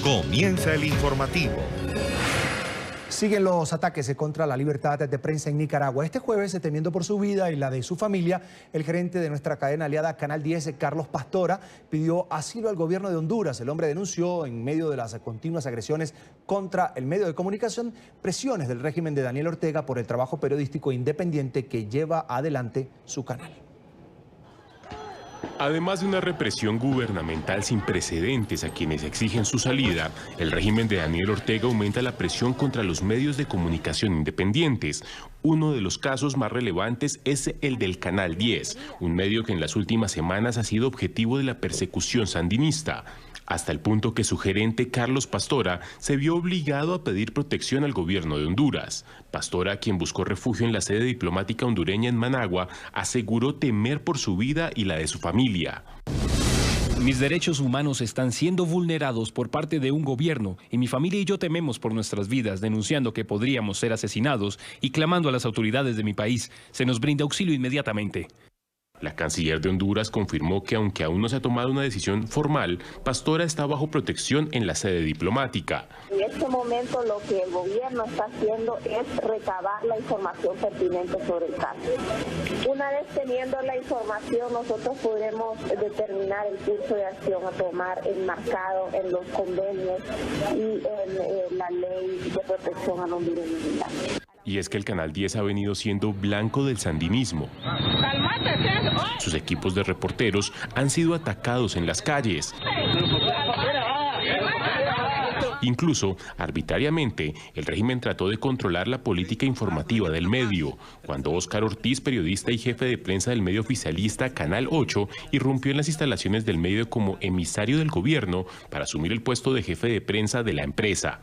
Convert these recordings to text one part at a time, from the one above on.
Comienza el informativo. Siguen los ataques contra la libertad de prensa en Nicaragua. Este jueves, temiendo por su vida y la de su familia, el gerente de nuestra cadena aliada Canal 10, Carlos Pastora, pidió asilo al gobierno de Honduras. El hombre denunció, en medio de las continuas agresiones contra el medio de comunicación, presiones del régimen de Daniel Ortega por el trabajo periodístico independiente que lleva adelante su canal. Además de una represión gubernamental sin precedentes a quienes exigen su salida, el régimen de Daniel Ortega aumenta la presión contra los medios de comunicación independientes. Uno de los casos más relevantes es el del Canal 10, un medio que en las últimas semanas ha sido objetivo de la persecución sandinista, hasta el punto que su gerente Carlos Pastora se vio obligado a pedir protección al gobierno de Honduras. Pastora, quien buscó refugio en la sede diplomática hondureña en Managua, aseguró temer por su vida y la de su familia. Mis derechos humanos están siendo vulnerados por parte de un gobierno y mi familia y yo tememos por nuestras vidas, denunciando que podríamos ser asesinados y clamando a las autoridades de mi país se nos brinda auxilio inmediatamente. La canciller de Honduras confirmó que aunque aún no se ha tomado una decisión formal, Pastora está bajo protección en la sede diplomática. En este momento lo que el gobierno está haciendo es recabar la información pertinente sobre el caso. Una vez teniendo la información, nosotros podremos determinar el curso de acción a tomar enmarcado en los convenios y en la ley de protección a la hondureña. Y es que el Canal 10 ha venido siendo blanco del sandinismo. Sus equipos de reporteros han sido atacados en las calles. Incluso, arbitrariamente, el régimen trató de controlar la política informativa del medio, cuando Óscar Ortiz, periodista y jefe de prensa del medio oficialista Canal 8, irrumpió en las instalaciones del medio como emisario del gobierno para asumir el puesto de jefe de prensa de la empresa.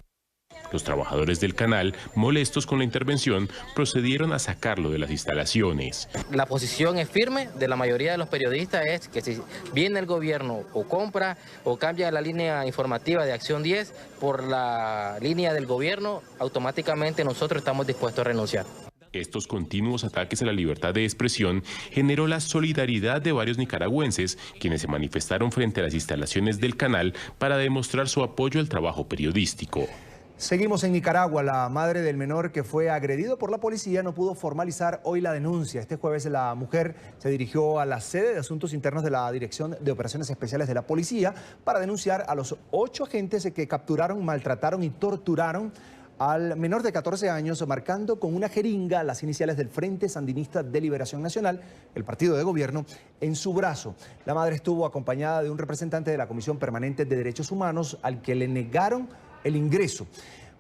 Los trabajadores del canal, molestos con la intervención, procedieron a sacarlo de las instalaciones. La posición es firme de la mayoría de los periodistas, es que si viene el gobierno o compra o cambia la línea informativa de Acción 10 por la línea del gobierno, automáticamente nosotros estamos dispuestos a renunciar. Estos continuos ataques a la libertad de expresión generó la solidaridad de varios nicaragüenses, quienes se manifestaron frente a las instalaciones del canal para demostrar su apoyo al trabajo periodístico. Seguimos en Nicaragua. La madre del menor que fue agredido por la policía no pudo formalizar hoy la denuncia. Este jueves la mujer se dirigió a la sede de Asuntos Internos de la Dirección de Operaciones Especiales de la Policía para denunciar a los 8 agentes que capturaron, maltrataron y torturaron al menor de 14 años, marcando con una jeringa las iniciales del Frente Sandinista de Liberación Nacional, el partido de gobierno, en su brazo. La madre estuvo acompañada de un representante de la Comisión Permanente de Derechos Humanos al que le negaron el ingreso,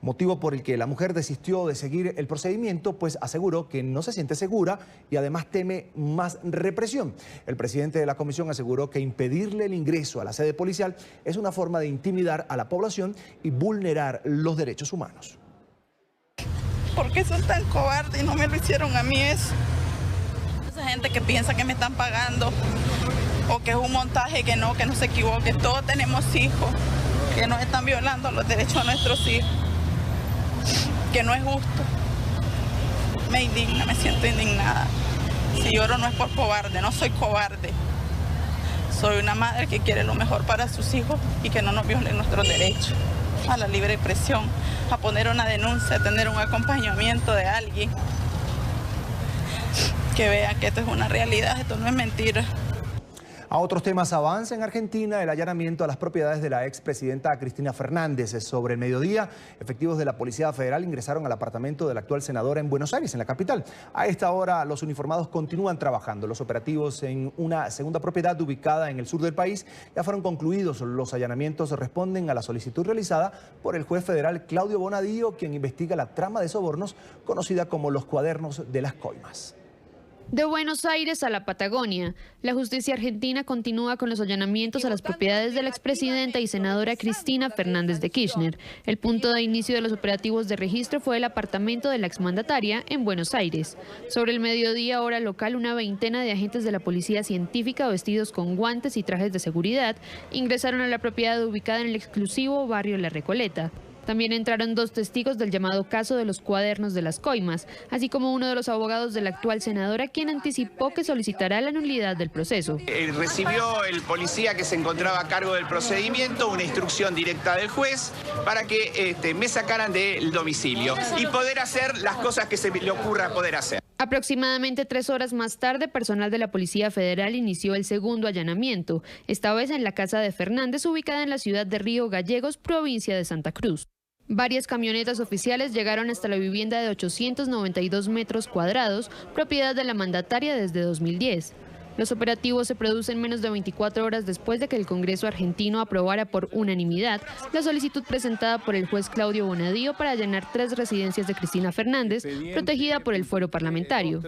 motivo por el que la mujer desistió de seguir el procedimiento, pues aseguró que no se siente segura y además teme más represión. El presidente de la comisión aseguró que impedirle el ingreso a la sede policial es una forma de intimidar a la población y vulnerar los derechos humanos. ¿Por qué son tan cobardes y no me lo hicieron a mí eso? Esa gente que piensa que me están pagando o que es un montaje, que no se equivoque. Todos tenemos hijos que nos están violando los derechos de nuestros hijos, que no es justo. Me indigna, me siento indignada. Si lloro no es por cobarde, no soy cobarde. Soy una madre que quiere lo mejor para sus hijos y que no nos violen nuestros derechos a la libre expresión, a poner una denuncia, a tener un acompañamiento de alguien que vea que esto es una realidad, esto no es mentira. A otros temas, avanza en Argentina el allanamiento a las propiedades de la expresidenta Cristina Fernández. Sobre el mediodía, efectivos de la Policía Federal ingresaron al apartamento de la actual senadora en Buenos Aires, en la capital. A esta hora, los uniformados continúan trabajando. Los operativos en una segunda propiedad ubicada en el sur del país ya fueron concluidos. Los allanamientos responden a la solicitud realizada por el juez federal Claudio Bonadío, quien investiga la trama de sobornos conocida como los cuadernos de las coimas. De Buenos Aires a la Patagonia, la justicia argentina continúa con los allanamientos a las propiedades de la expresidenta y senadora Cristina Fernández de Kirchner. El punto de inicio de los operativos de registro fue el apartamento de la exmandataria en Buenos Aires. Sobre el mediodía hora local, una veintena de agentes de la policía científica vestidos con guantes y trajes de seguridad ingresaron a la propiedad ubicada en el exclusivo barrio La Recoleta. También entraron 2 testigos del llamado caso de los cuadernos de las coimas, así como uno de los abogados de la actual senadora, quien anticipó que solicitará la nulidad del proceso. Recibió el policía que se encontraba a cargo del procedimiento una instrucción directa del juez para que me sacaran del domicilio y poder hacer las cosas que se le ocurra poder hacer. Aproximadamente 3 horas más tarde, personal de la Policía Federal inició el segundo allanamiento, esta vez en la casa de Fernández, ubicada en la ciudad de Río Gallegos, provincia de Santa Cruz. Varias camionetas oficiales llegaron hasta la vivienda de 892 metros cuadrados, propiedad de la mandataria desde 2010. Los operativos se producen menos de 24 horas después de que el Congreso argentino aprobara por unanimidad la solicitud presentada por el juez Claudio Bonadío para allanar 3 residencias de Cristina Fernández, protegida por el fuero parlamentario.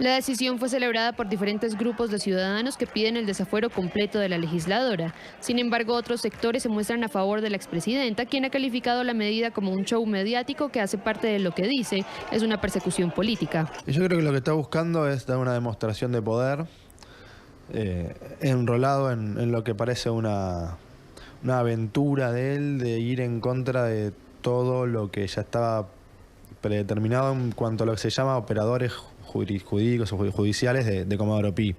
La decisión fue celebrada por diferentes grupos de ciudadanos que piden el desafuero completo de la legisladora. Sin embargo, otros sectores se muestran a favor de la expresidenta, quien ha calificado la medida como un show mediático que hace parte de lo que dice es una persecución política. Yo creo que lo que está buscando es dar una demostración de poder. Enrolado en lo que parece una aventura de él de ir en contra de todo lo que ya estaba predeterminado en cuanto a lo que se llama operadores jurídicos o judiciales de Comodoro Pi.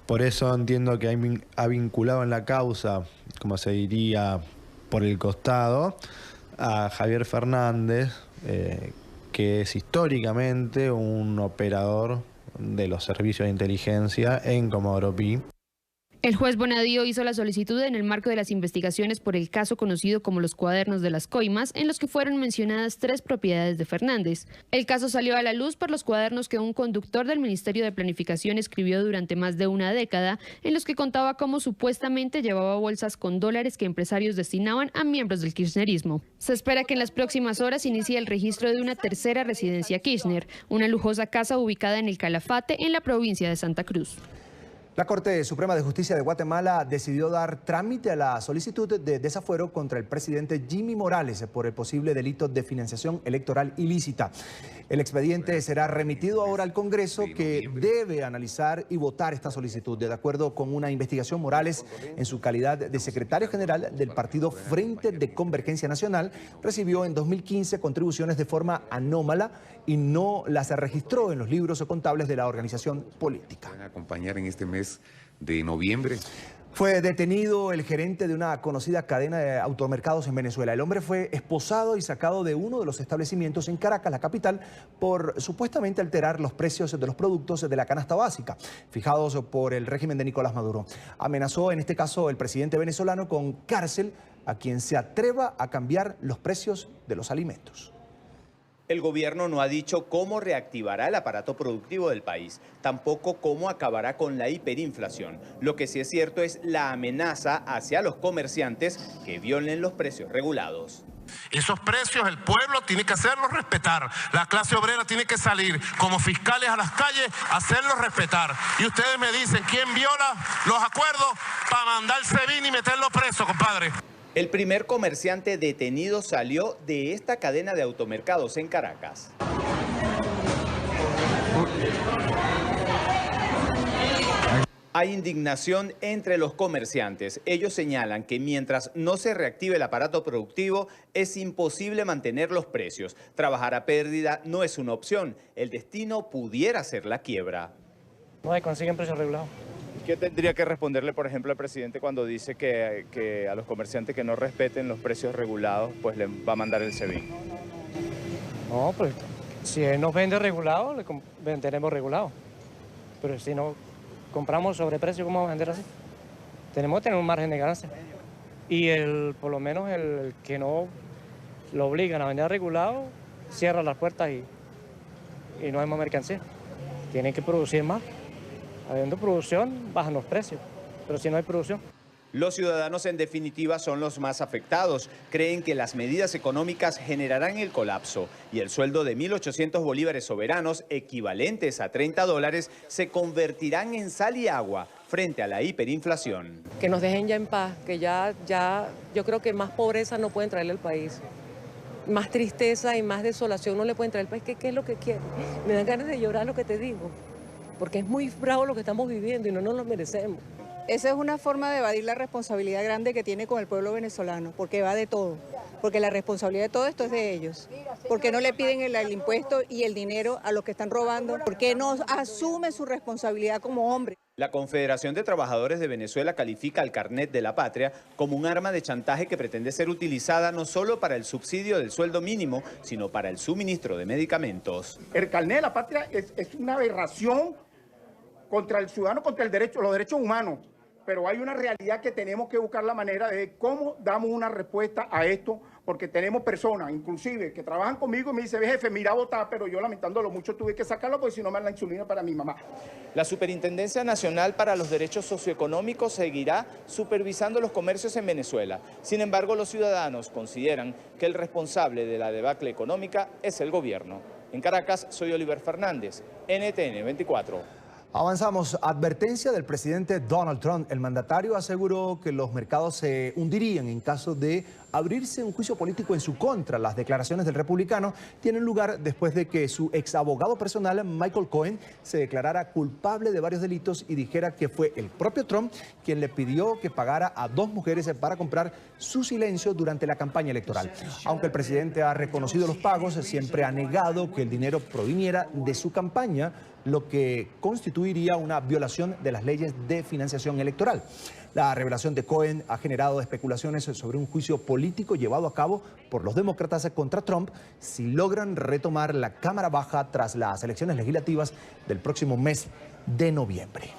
Por eso entiendo que ha vinculado en la causa, como se diría por el costado, a Javier Fernández, que es históricamente un operador de los servicios de inteligencia en Comodoro Pi. El juez Bonadío hizo la solicitud en el marco de las investigaciones por el caso conocido como los cuadernos de las coimas, en los que fueron mencionadas 3 propiedades de Fernández. El caso salió a la luz por los cuadernos que un conductor del Ministerio de Planificación escribió durante más de una década, en los que contaba cómo supuestamente llevaba bolsas con dólares que empresarios destinaban a miembros del kirchnerismo. Se espera que en las próximas horas inicie el registro de una tercera residencia Kirchner, una lujosa casa ubicada en el Calafate, en la provincia de Santa Cruz. La Corte Suprema de Justicia de Guatemala decidió dar trámite a la solicitud de desafuero contra el presidente Jimmy Morales por el posible delito de financiación electoral ilícita. El expediente será remitido ahora al Congreso, que debe analizar y votar esta solicitud. De acuerdo con una investigación, Morales, en su calidad de secretario general del partido Frente de Convergencia Nacional, recibió en 2015 contribuciones de forma anómala y no las registró en los libros contables de la organización política. Van a acompañar en este mes de noviembre. Fue detenido el gerente de una conocida cadena de automercados en Venezuela. El hombre fue esposado y sacado de uno de los establecimientos en Caracas, la capital, por supuestamente alterar los precios de los productos de la canasta básica, fijados por el régimen de Nicolás Maduro. Amenazó en este caso el presidente venezolano con cárcel a quien se atreva a cambiar los precios de los alimentos. El gobierno no ha dicho cómo reactivará el aparato productivo del país, tampoco cómo acabará con la hiperinflación. Lo que sí es cierto es la amenaza hacia los comerciantes que violen los precios regulados. Esos precios el pueblo tiene que hacerlos respetar. La clase obrera tiene que salir como fiscales a las calles a hacerlos respetar. Y ustedes me dicen, ¿quién viola los acuerdos para mandar el SEBIN y meterlo preso, compadre? El primer comerciante detenido salió de esta cadena de automercados en Caracas. Hay indignación entre los comerciantes. Ellos señalan que mientras no se reactive el aparato productivo, es imposible mantener los precios. Trabajar a pérdida no es una opción. El destino pudiera ser la quiebra. No se consiguen precios regulados. ¿Qué tendría que responderle, por ejemplo, al presidente cuando dice que a los comerciantes que no respeten los precios regulados, pues le va a mandar el SEBIN? No, pues si él nos vende regulado, le venderemos regulado. Pero si no compramos sobreprecio, ¿cómo vamos a vender así? Tenemos que tener un margen de ganancia. Y por lo menos el que no lo obligan a vender regulado, cierra las puertas y no hay más mercancía. Tienen que producir más. Habiendo producción, bajan los precios, pero si no hay producción. Los ciudadanos, en definitiva, son los más afectados. Creen que las medidas económicas generarán el colapso y el sueldo de 1.800 bolívares soberanos, equivalentes a $30, se convertirán en sal y agua frente a la hiperinflación. Que nos dejen ya en paz, que ya yo creo que más pobreza no pueden traerle al país. Más tristeza y más desolación no le pueden traer al país. ¿Qué es lo que quieren? Me dan ganas de llorar lo que te digo. Porque es muy bravo lo que estamos viviendo y no nos lo merecemos. Esa es una forma de evadir la responsabilidad grande que tiene con el pueblo venezolano, porque va de todo, porque la responsabilidad de todo esto es de ellos. ¿Por qué no le piden el impuesto y el dinero a los que están robando? ¿Por qué no asume su responsabilidad como hombre? La Confederación de Trabajadores de Venezuela califica al carnet de la patria como un arma de chantaje que pretende ser utilizada no solo para el subsidio del sueldo mínimo, sino para el suministro de medicamentos. El carnet de la patria es una aberración contra el ciudadano, contra los derechos humanos. Pero hay una realidad que tenemos que buscar la manera de cómo damos una respuesta a esto, porque tenemos personas, inclusive, que trabajan conmigo y me dicen, jefe, mira a votar, pero yo lamentándolo mucho tuve que sacarlo porque si no me dan la insulina para mi mamá. La Superintendencia Nacional para los Derechos Socioeconómicos seguirá supervisando los comercios en Venezuela. Sin embargo, los ciudadanos consideran que el responsable de la debacle económica es el gobierno. En Caracas, soy Oliver Fernández, NTN 24. Avanzamos. Advertencia del presidente Donald Trump. El mandatario aseguró que los mercados se hundirían en caso de abrirse un juicio político en su contra. Las declaraciones del republicano tienen lugar después de que su ex abogado personal, Michael Cohen, se declarara culpable de varios delitos y dijera que fue el propio Trump quien le pidió que pagara a 2 mujeres para comprar su silencio durante la campaña electoral. Aunque el presidente ha reconocido los pagos, siempre ha negado que el dinero proviniera de su campaña, lo que constituiría una violación de las leyes de financiación electoral. La revelación de Cohen ha generado especulaciones sobre un juicio político llevado a cabo por los demócratas contra Trump si logran retomar la Cámara Baja tras las elecciones legislativas del próximo mes de noviembre.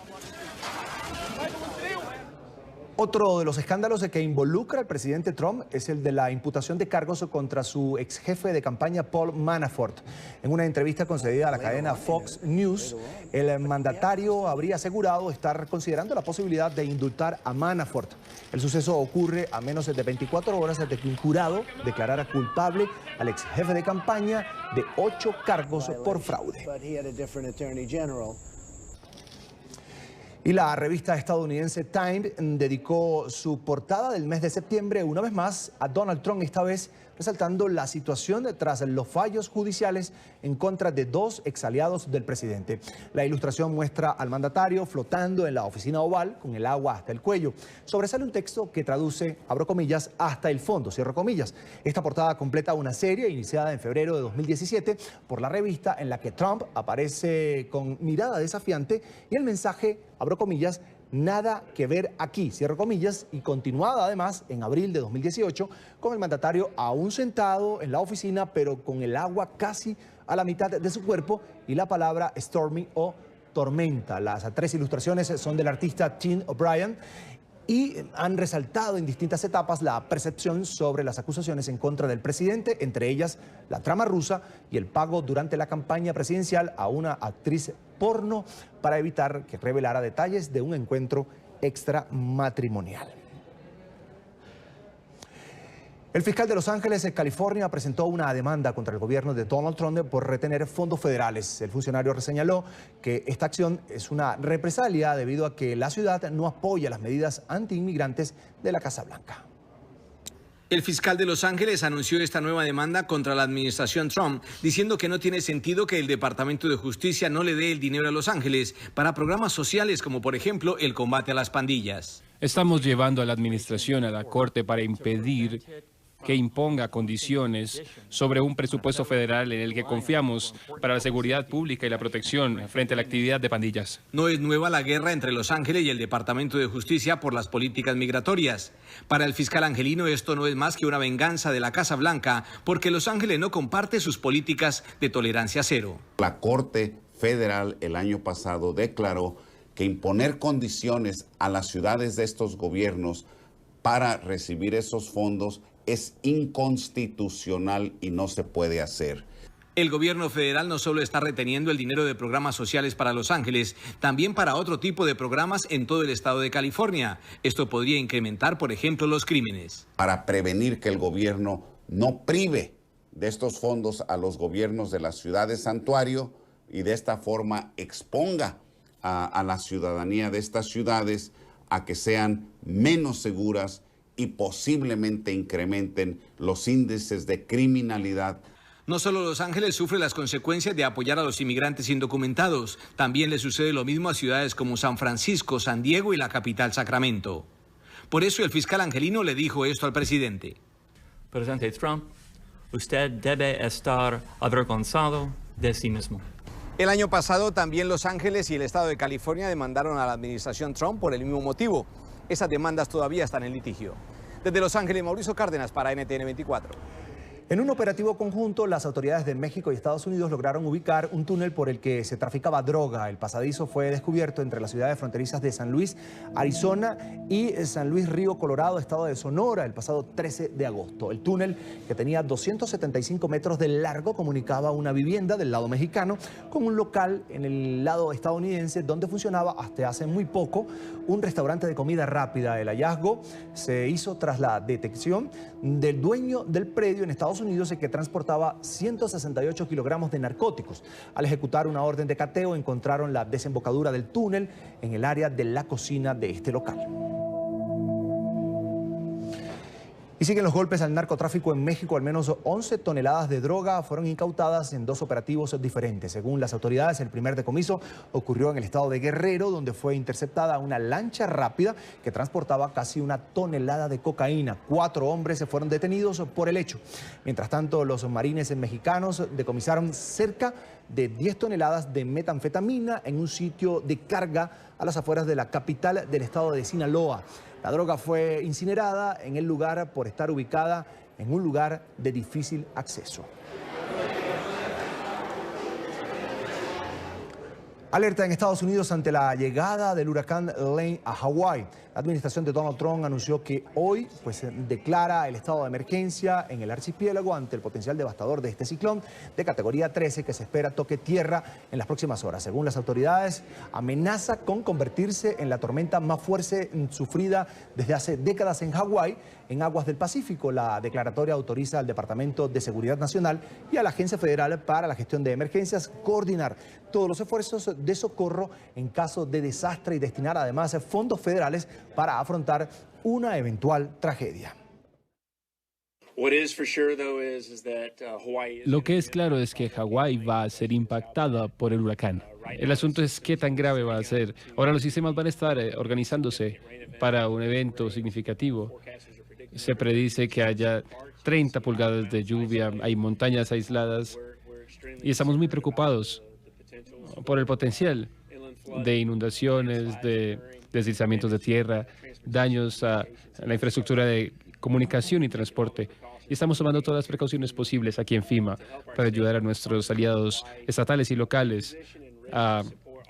Otro de los escándalos que involucra al presidente Trump es el de la imputación de cargos contra su ex jefe de campaña Paul Manafort. En una entrevista concedida a la cadena Fox News, el mandatario habría asegurado estar considerando la posibilidad de indultar a Manafort. El suceso ocurre a menos de 24 horas de que un jurado declarara culpable al ex jefe de campaña de 8 cargos por fraude. Y la revista estadounidense Time dedicó su portada del mes de septiembre una vez más a Donald Trump, esta vez resaltando la situación tras los fallos judiciales en contra de 2 exaliados del presidente. La ilustración muestra al mandatario flotando en la oficina oval con el agua hasta el cuello. Sobresale un texto que traduce, abro comillas, hasta el fondo, cierro comillas. Esta portada completa una serie iniciada en febrero de 2017 por la revista en la que Trump aparece con mirada desafiante y el mensaje, abro comillas, nada que ver aquí, cierro comillas, y continuada además en abril de 2018 con el mandatario aún sentado en la oficina pero con el agua casi a la mitad de su cuerpo y la palabra stormy o tormenta. Las 3 ilustraciones son del artista Tim O'Brien y han resaltado en distintas etapas la percepción sobre las acusaciones en contra del presidente, entre ellas la trama rusa y el pago durante la campaña presidencial a una actriz porno para evitar que revelara detalles de un encuentro extramatrimonial. El fiscal de Los Ángeles, California, presentó una demanda contra el gobierno de Donald Trump por retener fondos federales. El funcionario señaló que esta acción es una represalia debido a que la ciudad no apoya las medidas antiinmigrantes de la Casa Blanca. El fiscal de Los Ángeles anunció esta nueva demanda contra la administración Trump, diciendo que no tiene sentido que el Departamento de Justicia no le dé el dinero a Los Ángeles para programas sociales como, por ejemplo, el combate a las pandillas. Estamos llevando a la administración a la Corte para impedir que imponga condiciones sobre un presupuesto federal en el que confiamos para la seguridad pública y la protección frente a la actividad de pandillas. No es nueva la guerra entre Los Ángeles y el Departamento de Justicia por las políticas migratorias. Para el fiscal angelino esto no es más que una venganza de la Casa Blanca porque Los Ángeles no comparte sus políticas de tolerancia cero. La Corte Federal el año pasado declaró que imponer condiciones a las ciudades de estos gobiernos para recibir esos fondos es inconstitucional y no se puede hacer. El gobierno federal no solo está reteniendo el dinero de programas sociales para Los Ángeles, también para otro tipo de programas en todo el estado de California. Esto podría incrementar, por ejemplo, los crímenes. Para prevenir que el gobierno no prive de estos fondos a los gobiernos de la ciudad de Santuario y de esta forma exponga a la ciudadanía de estas ciudades a que sean menos seguras y posiblemente incrementen los índices de criminalidad. No solo Los Ángeles sufre las consecuencias de apoyar a los inmigrantes indocumentados, también le sucede lo mismo a ciudades como San Francisco, San Diego y la capital Sacramento. Por eso el fiscal angelino le dijo esto al presidente. Presidente Trump, usted debe estar avergonzado de sí mismo. El año pasado también Los Ángeles y el estado de California demandaron a la administración Trump por el mismo motivo. Esas demandas todavía están en litigio. Desde Los Ángeles, Mauricio Cárdenas para NTN 24. En un operativo conjunto, las autoridades de México y Estados Unidos lograron ubicar un túnel por el que se traficaba droga. El pasadizo fue descubierto entre las ciudades fronterizas de San Luis, Arizona y San Luis Río Colorado, estado de Sonora, el pasado 13 de agosto. El túnel, que tenía 275 metros de largo, comunicaba una vivienda del lado mexicano con un local en el lado estadounidense donde funcionaba hasta hace muy poco un restaurante de comida rápida. El hallazgo se hizo tras la detección del dueño del predio en Estados Unidos, que transportaba 168 kilogramos de narcóticos. Al ejecutar una orden de cateo, encontraron la desembocadura del túnel en el área de la cocina de este local. Y siguen los golpes al narcotráfico en México. Al menos 11 toneladas de droga fueron incautadas en 2 operativos diferentes. Según las autoridades, el primer decomiso ocurrió en el estado de Guerrero, donde fue interceptada una lancha rápida que transportaba casi 1 tonelada de cocaína. 4 hombres se fueron detenidos por el hecho. Mientras tanto, los marines mexicanos decomisaron cerca de 10 toneladas de metanfetamina en un sitio de carga a las afueras de la capital del estado de Sinaloa. La droga fue incinerada en el lugar por estar ubicada en un lugar de difícil acceso. Alerta en Estados Unidos ante la llegada del huracán Lane a Hawái. La administración de Donald Trump anunció que hoy declara el estado de emergencia en el archipiélago ante el potencial devastador de este ciclón de categoría 13 que se espera toque tierra en las próximas horas. Según las autoridades, amenaza con convertirse en la tormenta más fuerte sufrida desde hace décadas en Hawái, en aguas del Pacífico. La declaratoria autoriza al Departamento de Seguridad Nacional y a la Agencia Federal para la Gestión de Emergencias coordinar todos los esfuerzos de socorro en caso de desastre y destinar además fondos federales para afrontar una eventual tragedia. Lo que es claro es que Hawái va a ser impactada por el huracán. El asunto es qué tan grave va a ser. Ahora los sistemas van a estar organizándose para un evento significativo. Se predice que haya 30 pulgadas de lluvia, hay montañas aisladas y estamos muy preocupados por el potencial de inundaciones, de deslizamientos de tierra, daños a la infraestructura de comunicación y transporte. Y estamos tomando todas las precauciones posibles aquí en FEMA para ayudar a nuestros aliados estatales y locales a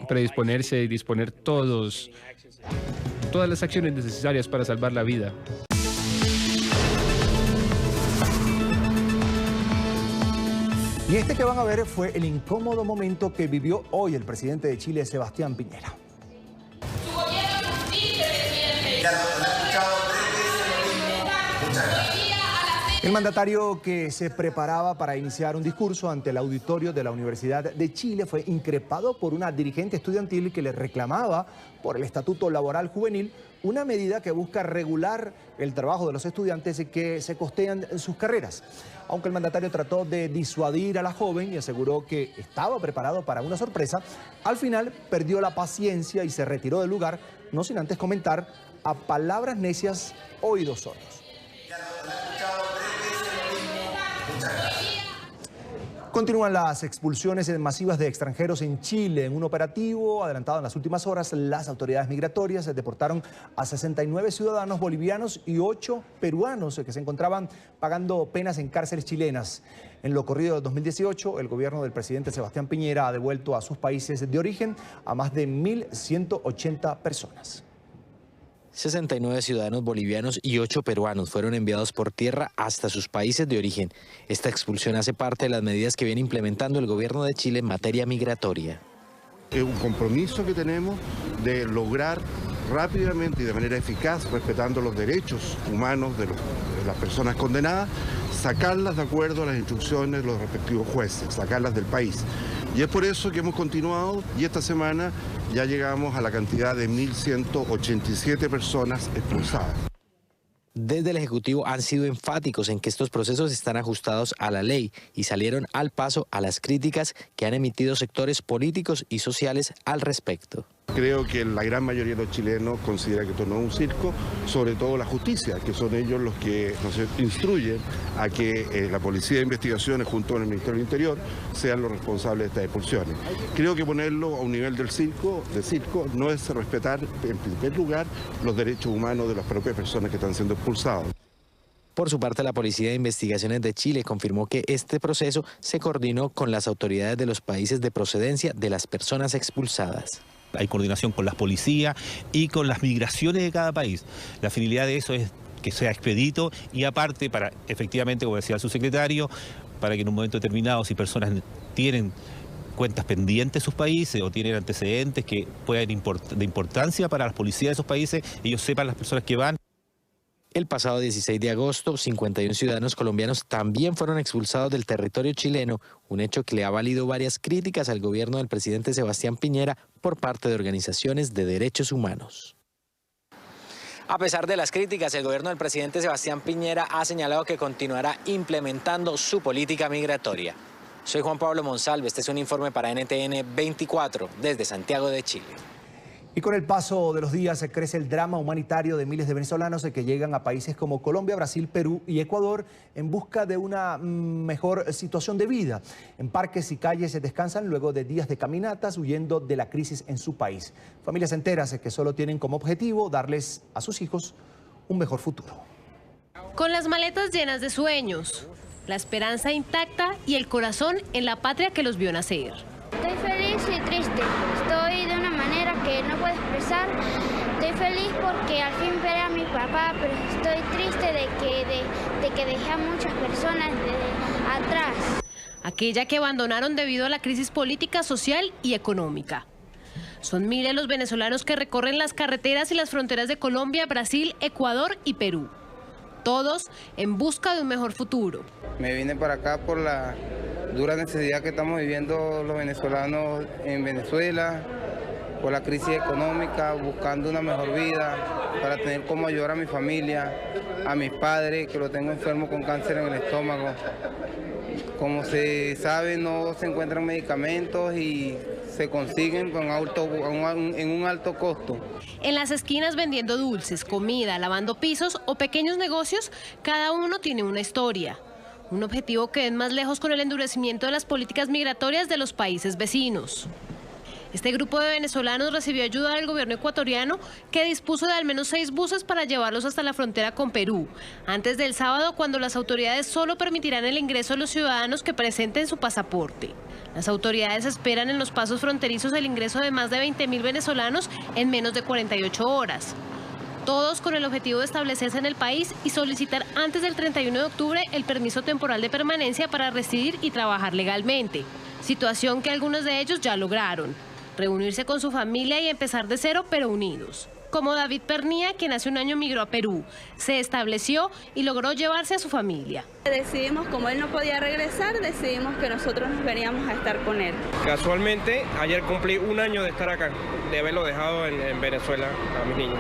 predisponerse y disponer todas las acciones necesarias para salvar la vida. Y este que van a ver fue el incómodo momento que vivió hoy el presidente de Chile, Sebastián Piñera. El mandatario, que se preparaba para iniciar un discurso ante el auditorio de la Universidad de Chile, fue increpado por una dirigente estudiantil que le reclamaba por el Estatuto Laboral Juvenil, una medida que busca regular el trabajo de los estudiantes que se costean sus carreras. Aunque el mandatario trató de disuadir a la joven y aseguró que estaba preparado para una sorpresa, al final perdió la paciencia y se retiró del lugar, no sin antes comentar: a palabras necias, oídos sordos. Continúan las expulsiones masivas de extranjeros en Chile. En un operativo adelantado en las últimas horas, las autoridades migratorias deportaron a 69 ciudadanos bolivianos y 8 peruanos que se encontraban pagando penas en cárceles chilenas. En lo corrido del 2018, el gobierno del presidente Sebastián Piñera ha devuelto a sus países de origen a más de 1.180 personas. 69 ciudadanos bolivianos y 8 peruanos fueron enviados por tierra hasta sus países de origen. Esta expulsión hace parte de las medidas que viene implementando el gobierno de Chile en materia migratoria. Es un compromiso que tenemos de lograr rápidamente y de manera eficaz, respetando los derechos humanos de las personas condenadas, sacarlas de acuerdo a las instrucciones de los respectivos jueces, sacarlas del país. Y es por eso que hemos continuado y esta semana ya llegamos a la cantidad de 1.187 personas expulsadas. Desde el Ejecutivo han sido enfáticos en que estos procesos están ajustados a la ley y salieron al paso a las críticas que han emitido sectores políticos y sociales al respecto. Creo que la gran mayoría de los chilenos considera que esto no es un circo, sobre todo la justicia, que son ellos los que nos instruyen a que la Policía de Investigaciones junto con el Ministerio del Interior sean los responsables de estas expulsiones. Creo que ponerlo a un nivel de circo no es respetar en primer lugar los derechos humanos de las propias personas que están siendo expulsadas. Por su parte, la Policía de Investigaciones de Chile confirmó que este proceso se coordinó con las autoridades de los países de procedencia de las personas expulsadas. Hay coordinación con las policías y con las migraciones de cada país. La finalidad de eso es que sea expedito y aparte para, efectivamente, como decía el subsecretario, para que en un momento determinado, si personas tienen cuentas pendientes en sus países o tienen antecedentes que puedan de importancia para las policías de esos países, ellos sepan las personas que van. El pasado 16 de agosto, 51 ciudadanos colombianos también fueron expulsados del territorio chileno, un hecho que le ha valido varias críticas al gobierno del presidente Sebastián Piñera por parte de organizaciones de derechos humanos. A pesar de las críticas, el gobierno del presidente Sebastián Piñera ha señalado que continuará implementando su política migratoria. Soy Juan Pablo Monsalve, este es un informe para NTN 24 desde Santiago de Chile. Y con el paso de los días crece el drama humanitario de miles de venezolanos que llegan a países como Colombia, Brasil, Perú y Ecuador en busca de una mejor situación de vida. En parques y calles se descansan luego de días de caminatas huyendo de la crisis en su país. Familias enteras que solo tienen como objetivo darles a sus hijos un mejor futuro. Con las maletas llenas de sueños, la esperanza intacta y el corazón en la patria que los vio nacer. Estoy feliz y triste. Estoy de una manera que no puedo expresar. Estoy feliz porque al fin veré a mi papá, pero estoy triste de que dejé a muchas personas atrás. Aquella que abandonaron debido a la crisis política, social y económica. Son miles los venezolanos que recorren las carreteras y las fronteras de Colombia, Brasil, Ecuador y Perú. Todos en busca de un mejor futuro. Me vine para acá por la dura necesidad que estamos viviendo los venezolanos en Venezuela, por la crisis económica, buscando una mejor vida, para tener cómo ayudar a mi familia, a mis padres, que lo tengo enfermo con cáncer en el estómago. Como se sabe, no se encuentran medicamentos y se consiguen en un alto costo. En las esquinas vendiendo dulces, comida, lavando pisos o pequeños negocios, cada uno tiene una historia. Un objetivo que es más lejos con el endurecimiento de las políticas migratorias de los países vecinos. Este grupo de venezolanos recibió ayuda del gobierno ecuatoriano, que dispuso de al menos 6 buses para llevarlos hasta la frontera con Perú, antes del sábado, cuando las autoridades solo permitirán el ingreso a los ciudadanos que presenten su pasaporte. Las autoridades esperan en los pasos fronterizos el ingreso de más de 20.000 venezolanos en menos de 48 horas. Todos con el objetivo de establecerse en el país y solicitar antes del 31 de octubre el permiso temporal de permanencia para residir y trabajar legalmente, situación que algunos de ellos ya lograron. Reunirse con su familia y empezar de cero, pero unidos. Como David Pernía, quien hace un año migró a Perú, se estableció y logró llevarse a su familia. Decidimos, como él no podía regresar, decidimos que nosotros nos veníamos a estar con él. Casualmente, ayer cumplí un año de estar acá, de haberlo dejado en Venezuela a mis niños.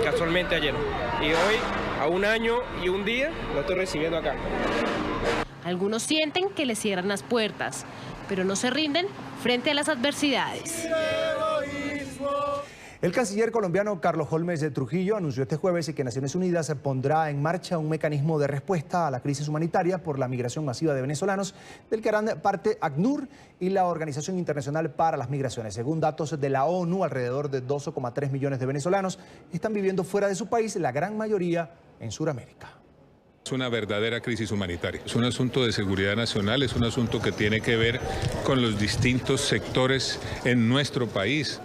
Casualmente ayer. Y hoy, a un año y un día, lo estoy recibiendo acá. Algunos sienten que les cierran las puertas, pero no se rinden frente a las adversidades. El canciller colombiano Carlos Holmes de Trujillo anunció este jueves que Naciones Unidas pondrá en marcha un mecanismo de respuesta a la crisis humanitaria por la migración masiva de venezolanos, del que harán parte ACNUR y la Organización Internacional para las Migraciones. Según datos de la ONU, alrededor de 2,3 millones de venezolanos están viviendo fuera de su país, la gran mayoría en Sudamérica. Es una verdadera crisis humanitaria. Es un asunto de seguridad nacional, es un asunto que tiene que ver con los distintos sectores en nuestro país.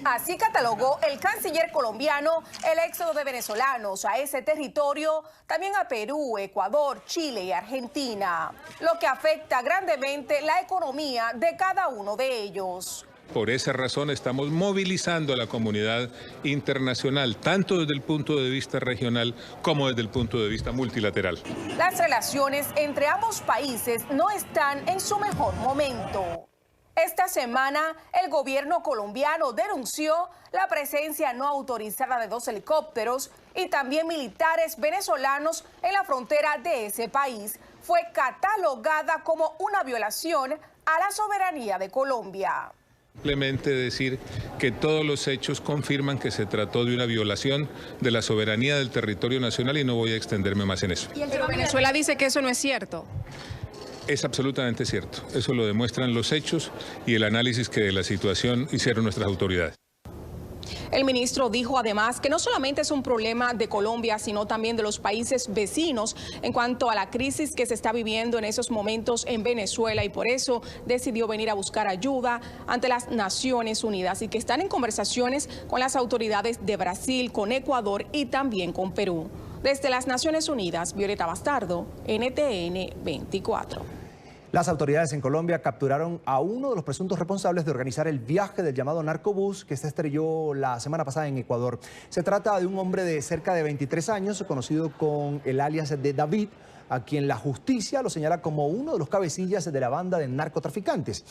Así catalogó el canciller colombiano el éxodo de venezolanos a ese territorio, también a Perú, Ecuador, Chile y Argentina, lo que afecta grandemente la economía de cada uno de ellos. Por esa razón estamos movilizando a la comunidad internacional, tanto desde el punto de vista regional como desde el punto de vista multilateral. Las relaciones entre ambos países no están en su mejor momento. Esta semana, el gobierno colombiano denunció la presencia no autorizada de 2 helicópteros y también militares venezolanos en la frontera de ese país. Fue catalogada como una violación a la soberanía de Colombia. Simplemente decir que todos los hechos confirman que se trató de una violación de la soberanía del territorio nacional y no voy a extenderme más en eso. Pero Venezuela dice que eso no es cierto. Es absolutamente cierto. Eso lo demuestran los hechos y el análisis que de la situación hicieron nuestras autoridades. El ministro dijo además que no solamente es un problema de Colombia, sino también de los países vecinos en cuanto a la crisis que se está viviendo en esos momentos en Venezuela y por eso decidió venir a buscar ayuda ante las Naciones Unidas y que están en conversaciones con las autoridades de Brasil, con Ecuador y también con Perú. Desde las Naciones Unidas, Violeta Bastardo, NTN 24. Las autoridades en Colombia capturaron a uno de los presuntos responsables de organizar el viaje del llamado narcobús que se estrelló la semana pasada en Ecuador. Se trata de un hombre de cerca de 23 años, conocido con el alias de David, a quien la justicia lo señala como uno de los cabecillas de la banda de narcotraficantes.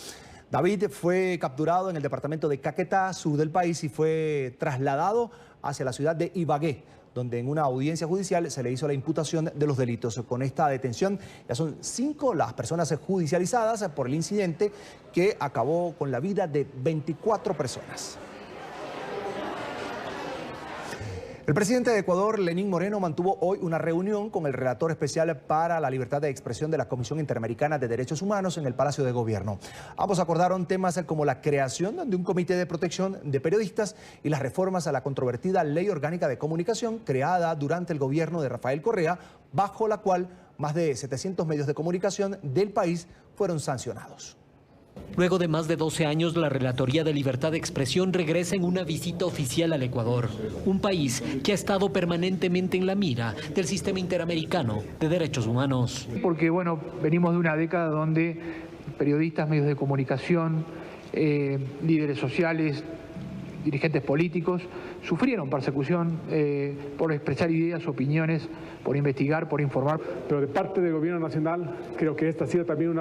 David fue capturado en el departamento de Caquetá, sur del país, y fue trasladado hacia la ciudad de Ibagué, donde en una audiencia judicial se le hizo la imputación de los delitos. Con esta detención ya son 5 las personas judicializadas por el incidente que acabó con la vida de 24 personas. El presidente de Ecuador, Lenín Moreno, mantuvo hoy una reunión con el relator especial para la libertad de expresión de la Comisión Interamericana de Derechos Humanos en el Palacio de Gobierno. Ambos acordaron temas como la creación de un comité de protección de periodistas y las reformas a la controvertida Ley Orgánica de Comunicación creada durante el gobierno de Rafael Correa, bajo la cual más de 700 medios de comunicación del país fueron sancionados. Luego de más de 12 años, la Relatoría de Libertad de Expresión regresa en una visita oficial al Ecuador, un país que ha estado permanentemente en la mira del sistema interamericano de derechos humanos. Porque, bueno, venimos de una década donde periodistas, medios de comunicación, líderes sociales, dirigentes políticos sufrieron persecución por expresar ideas, opiniones, por investigar, por informar. Pero de parte del Gobierno Nacional, creo que esta ha sido también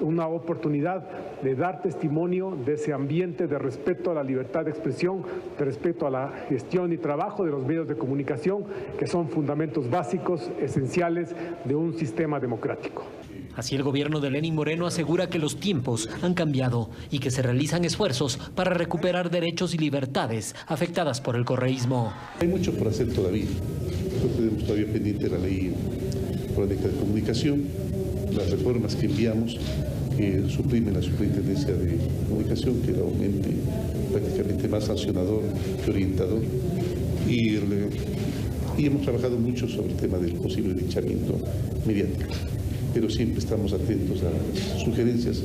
una oportunidad de dar testimonio de ese ambiente de respeto a la libertad de expresión, de respeto a la gestión y trabajo de los medios de comunicación, que son fundamentos básicos, esenciales de un sistema democrático. Así el gobierno de Lenín Moreno asegura que los tiempos han cambiado y que se realizan esfuerzos para recuperar derechos y libertades afectadas por el correísmo. Hay mucho por hacer todavía. Nosotros tenemos todavía pendiente la ley orgánica de comunicación, las reformas que enviamos que suprimen la superintendencia de comunicación, que era un ente prácticamente más sancionador que orientador. Y hemos trabajado mucho sobre el tema del posible linchamiento mediático. Pero siempre estamos atentos a sugerencias.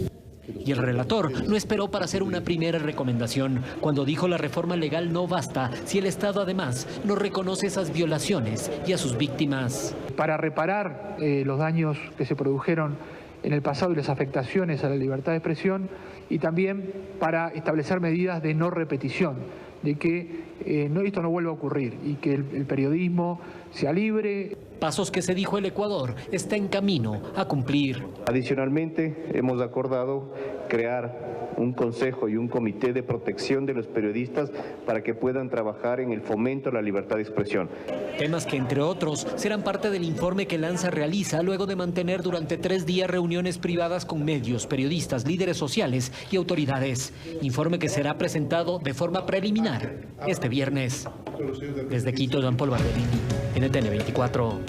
Y el relator no esperó para hacer una primera recomendación cuando dijo la reforma legal no basta si el Estado además no reconoce esas violaciones y a sus víctimas. Para reparar los daños que se produjeron en el pasado y las afectaciones a la libertad de expresión y también para establecer medidas de no repetición, de que esto no vuelva a ocurrir y que el periodismo sea libre. Pasos que se dijo el Ecuador está en camino a cumplir. Adicionalmente, hemos acordado crear un consejo y un comité de protección de los periodistas para que puedan trabajar en el fomento de la libertad de expresión. Temas que, entre otros, serán parte del informe que Lanza realiza luego de mantener durante 3 días reuniones privadas con medios, periodistas, líderes sociales y autoridades. Informe que será presentado de forma preliminar este viernes. Desde Quito, Jean Paul Barberini, NTN 24.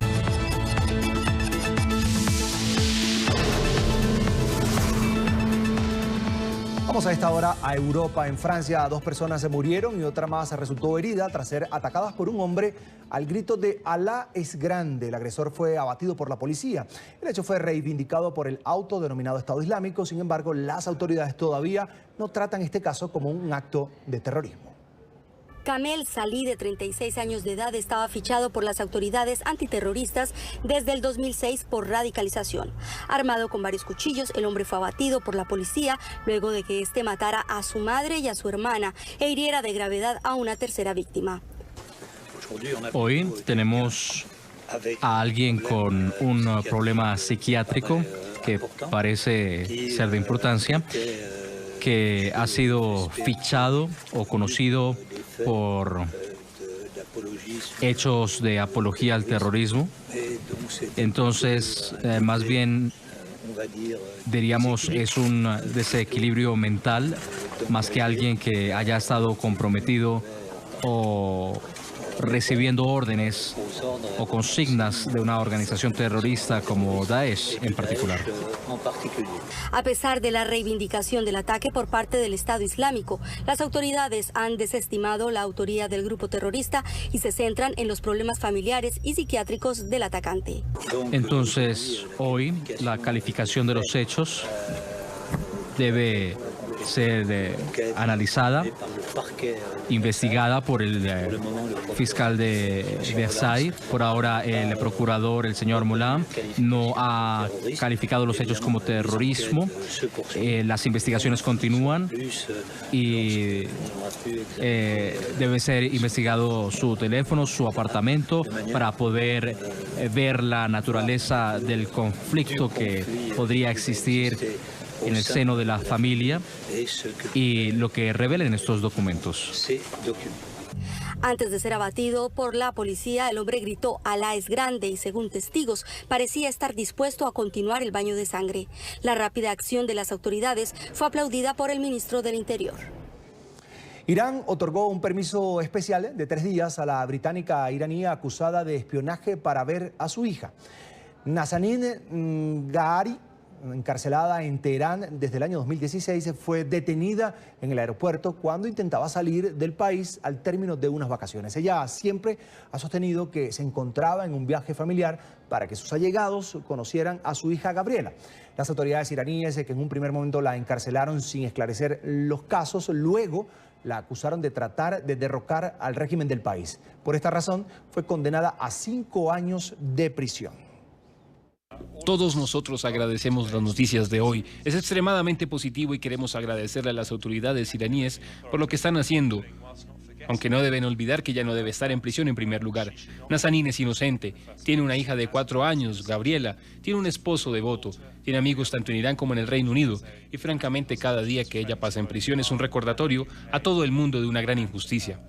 Vamos a esta hora a Europa. En Francia, 2 personas se murieron y otra más resultó herida tras ser atacadas por un hombre al grito de Alá es grande. El agresor fue abatido por la policía. El hecho fue reivindicado por el autodenominado Estado Islámico. Sin embargo, las autoridades todavía no tratan este caso como un acto de terrorismo. Kamel Salih, de 36 años de edad, estaba fichado por las autoridades antiterroristas desde el 2006 por radicalización. Armado con varios cuchillos, el hombre fue abatido por la policía luego de que éste matara a su madre y a su hermana e hiriera de gravedad a una tercera víctima. Hoy tenemos a alguien con un problema psiquiátrico que parece ser de importancia, que ha sido fichado o conocido por hechos de apología al terrorismo. Entonces, más bien, diríamos, es un desequilibrio mental más que alguien que haya estado comprometido o recibiendo órdenes o consignas de una organización terrorista como Daesh en particular. A pesar de la reivindicación del ataque por parte del Estado Islámico, las autoridades han desestimado la autoría del grupo terrorista y se centran en los problemas familiares y psiquiátricos del atacante. Entonces, hoy la calificación de los hechos debe ser analizada, investigada por el fiscal de Versailles. Por ahora el procurador, el señor Moulin, no ha calificado los hechos como terrorismo. Las investigaciones continúan y debe ser investigado su teléfono, su apartamento, para poder ver la naturaleza del conflicto que podría existir en el seno de la familia y lo que revelen estos documentos. Antes de ser abatido por la policía, el hombre gritó "Alá es grande" y, según testigos, parecía estar dispuesto a continuar el baño de sangre. La rápida acción de las autoridades fue aplaudida por el ministro del Interior. Irán otorgó un permiso especial de 3 días a la británica iraní acusada de espionaje para ver a su hija. Nazanin Ghaari, encarcelada en Teherán desde el año 2016, fue detenida en el aeropuerto cuando intentaba salir del país al término de unas vacaciones. Ella siempre ha sostenido que se encontraba en un viaje familiar para que sus allegados conocieran a su hija Gabriela. Las autoridades iraníes, que en un primer momento la encarcelaron sin esclarecer los casos, luego la acusaron de tratar de derrocar al régimen del país. Por esta razón, fue condenada a 5 años de prisión. Todos nosotros agradecemos las noticias de hoy. Es extremadamente positivo y queremos agradecerle a las autoridades iraníes por lo que están haciendo. Aunque no deben olvidar que ella no debe estar en prisión en primer lugar. Nazanin es inocente, tiene una hija de 4 años, Gabriela, tiene un esposo devoto, tiene amigos tanto en Irán como en el Reino Unido y francamente cada día que ella pasa en prisión es un recordatorio a todo el mundo de una gran injusticia.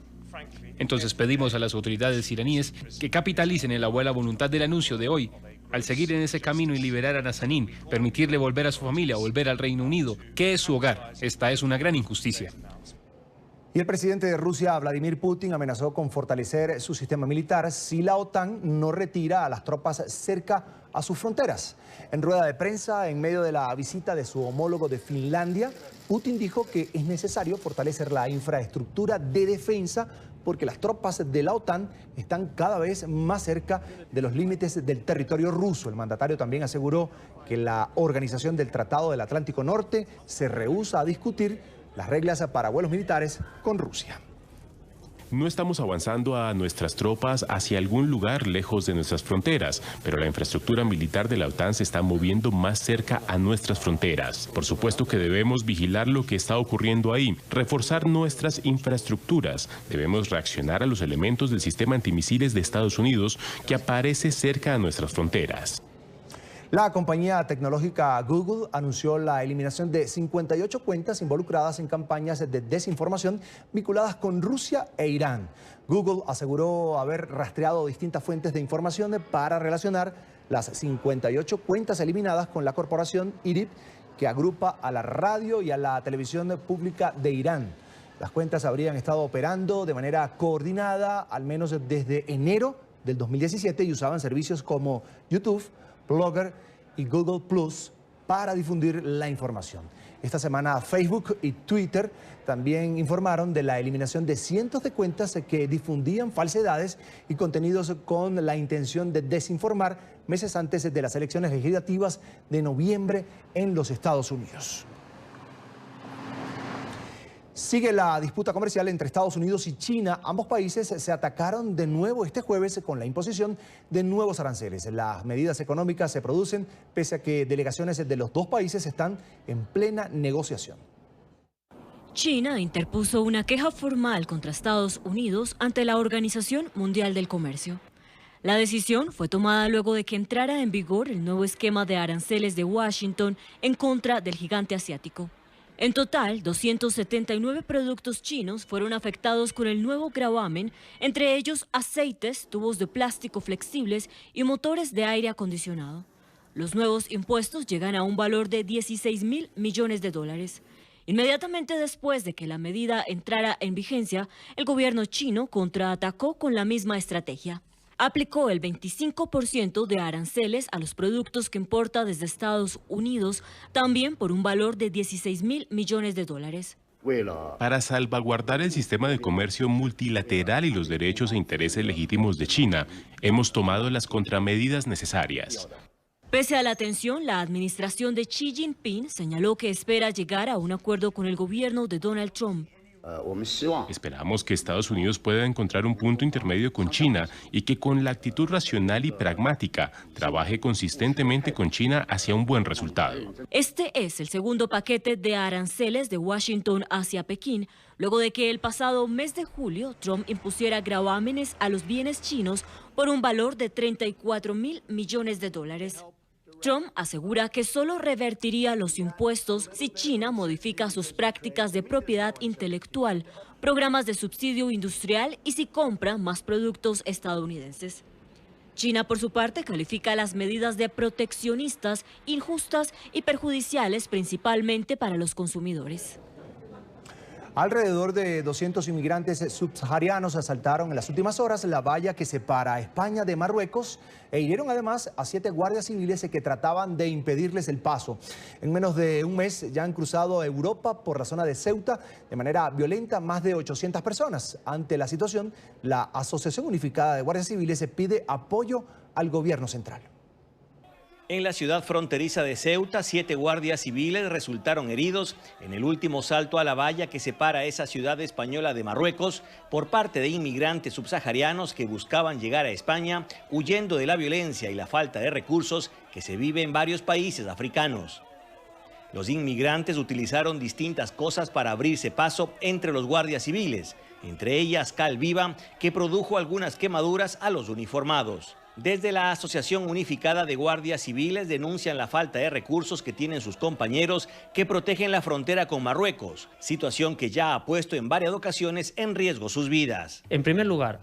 Entonces pedimos a las autoridades iraníes que capitalicen en la buena voluntad del anuncio de hoy, al seguir en ese camino y liberar a Nazanin, permitirle volver a su familia, volver al Reino Unido, que es su hogar. Esta es una gran injusticia. Y el presidente de Rusia, Vladimir Putin, amenazó con fortalecer su sistema militar si la OTAN no retira a las tropas cerca a sus fronteras. En rueda de prensa, en medio de la visita de su homólogo de Finlandia, Putin dijo que es necesario fortalecer la infraestructura de defensa porque las tropas de la OTAN están cada vez más cerca de los límites del territorio ruso. El mandatario también aseguró que la Organización del Tratado del Atlántico Norte se rehúsa a discutir las reglas para vuelos militares con Rusia. No estamos avanzando a nuestras tropas hacia algún lugar lejos de nuestras fronteras, pero la infraestructura militar de la OTAN se está moviendo más cerca a nuestras fronteras. Por supuesto que debemos vigilar lo que está ocurriendo ahí, reforzar nuestras infraestructuras. Debemos reaccionar a los elementos del sistema antimisiles de Estados Unidos que aparece cerca a nuestras fronteras. La compañía tecnológica Google anunció la eliminación de 58 cuentas involucradas en campañas de desinformación vinculadas con Rusia e Irán. Google aseguró haber rastreado distintas fuentes de información para relacionar las 58 cuentas eliminadas con la corporación IRIB, que agrupa a la radio y a la televisión pública de Irán. Las cuentas habrían estado operando de manera coordinada al menos desde enero del 2017 y usaban servicios como YouTube, Blogger y Google Plus para difundir la información. Esta semana Facebook y Twitter también informaron de la eliminación de cientos de cuentas que difundían falsedades y contenidos con la intención de desinformar meses antes de las elecciones legislativas de noviembre en los Estados Unidos. Sigue la disputa comercial entre Estados Unidos y China. Ambos países se atacaron de nuevo este jueves con la imposición de nuevos aranceles. Las medidas económicas se producen pese a que delegaciones de los dos países están en plena negociación. China interpuso una queja formal contra Estados Unidos ante la Organización Mundial del Comercio. La decisión fue tomada luego de que entrara en vigor el nuevo esquema de aranceles de Washington en contra del gigante asiático. En total, 279 productos chinos fueron afectados con el nuevo gravamen, entre ellos aceites, tubos de plástico flexibles y motores de aire acondicionado. Los nuevos impuestos llegan a un valor de 16.000 millones de dólares. Inmediatamente después de que la medida entrara en vigencia, el gobierno chino contraatacó con la misma estrategia. Aplicó el 25% de aranceles a los productos que importa desde Estados Unidos, también por un valor de 16.000 millones de dólares. Para salvaguardar el sistema de comercio multilateral y los derechos e intereses legítimos de China, hemos tomado las contramedidas necesarias. Pese a la tensión, la administración de Xi Jinping señaló que espera llegar a un acuerdo con el gobierno de Donald Trump. Esperamos que Estados Unidos pueda encontrar un punto intermedio con China y que con la actitud racional y pragmática trabaje consistentemente con China hacia un buen resultado. Este es el segundo paquete de aranceles de Washington hacia Pekín, luego de que el pasado mes de julio Trump impusiera gravámenes a los bienes chinos por un valor de 34.000 millones de dólares. Trump asegura que solo revertiría los impuestos si China modifica sus prácticas de propiedad intelectual, programas de subsidio industrial y si compra más productos estadounidenses. China, por su parte, califica las medidas de proteccionistas, injustas y perjudiciales principalmente para los consumidores. Alrededor de 200 inmigrantes subsaharianos asaltaron en las últimas horas la valla que separa a España de Marruecos e hirieron además a 7 guardias civiles que trataban de impedirles el paso. En menos de un mes ya han cruzado Europa por la zona de Ceuta de manera violenta más de 800 personas. Ante la situación, la Asociación Unificada de Guardias Civiles pide apoyo al gobierno central. En la ciudad fronteriza de Ceuta, 7 guardias civiles resultaron heridos en el último salto a la valla que separa esa ciudad española de Marruecos por parte de inmigrantes subsaharianos que buscaban llegar a España huyendo de la violencia y la falta de recursos que se vive en varios países africanos. Los inmigrantes utilizaron distintas cosas para abrirse paso entre los guardias civiles, entre ellas cal viva, que produjo algunas quemaduras a los uniformados. Desde la Asociación Unificada de Guardias Civiles denuncian la falta de recursos que tienen sus compañeros que protegen la frontera con Marruecos, situación que ya ha puesto en varias ocasiones en riesgo sus vidas. En primer lugar,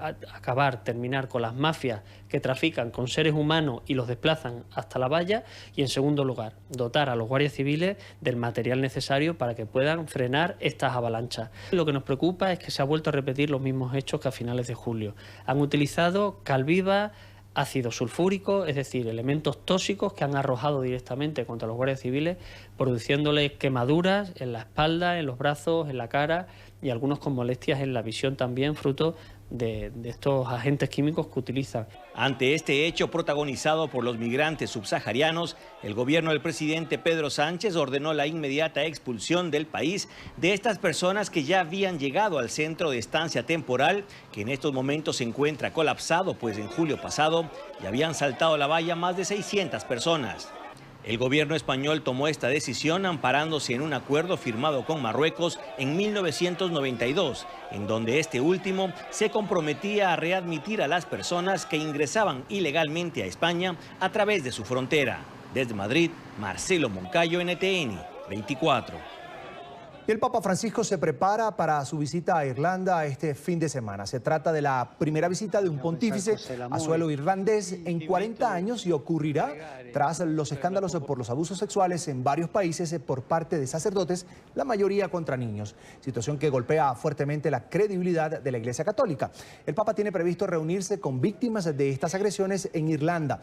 terminar con las mafias que trafican con seres humanos y los desplazan hasta la valla, y en segundo lugar, dotar a los guardias civiles del material necesario para que puedan frenar estas avalanchas. Lo que nos preocupa es que se ha vuelto a repetir los mismos hechos que a finales de julio. Han utilizado cal viva, ácido sulfúrico, es decir, elementos tóxicos que han arrojado directamente contra los guardias civiles, produciéndoles quemaduras en la espalda, en los brazos, en la cara y algunos con molestias en la visión también, fruto de estos agentes químicos que utilizan. Ante este hecho protagonizado por los migrantes subsaharianos, el gobierno del presidente Pedro Sánchez ordenó la inmediata expulsión del país de estas personas que ya habían llegado al centro de estancia temporal, que en estos momentos se encuentra colapsado, pues en julio pasado ya habían saltado la valla más de 600 personas. El gobierno español tomó esta decisión amparándose en un acuerdo firmado con Marruecos en 1992, en donde este último se comprometía a readmitir a las personas que ingresaban ilegalmente a España a través de su frontera. Desde Madrid, Marcelo Moncayo, NTN 24. Y el Papa Francisco se prepara para su visita a Irlanda este fin de semana. Se trata de la primera visita de un pontífice a suelo irlandés en 40 años y ocurrirá tras los escándalos por los abusos sexuales en varios países por parte de sacerdotes, la mayoría contra niños, situación que golpea fuertemente la credibilidad de la Iglesia Católica. El Papa tiene previsto reunirse con víctimas de estas agresiones en Irlanda.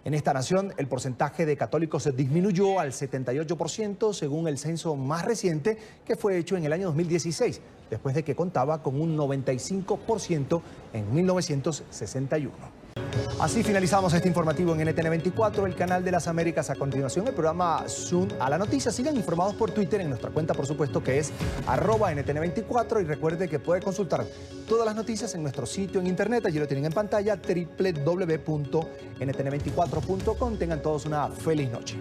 En esta nación, el porcentaje de católicos disminuyó al 78% según el censo más reciente que fue hecho en el año 2016, después de que contaba con un 95% en 1961. Así finalizamos este informativo en NTN 24, el canal de las Américas. A continuación, el programa Zoom a la noticia. Sigan informados por Twitter en nuestra cuenta, por supuesto, que es @NTN24. Y recuerde que puede consultar todas las noticias en nuestro sitio en internet. Allí lo tienen en pantalla, www.ntn24.com. Tengan todos una feliz noche.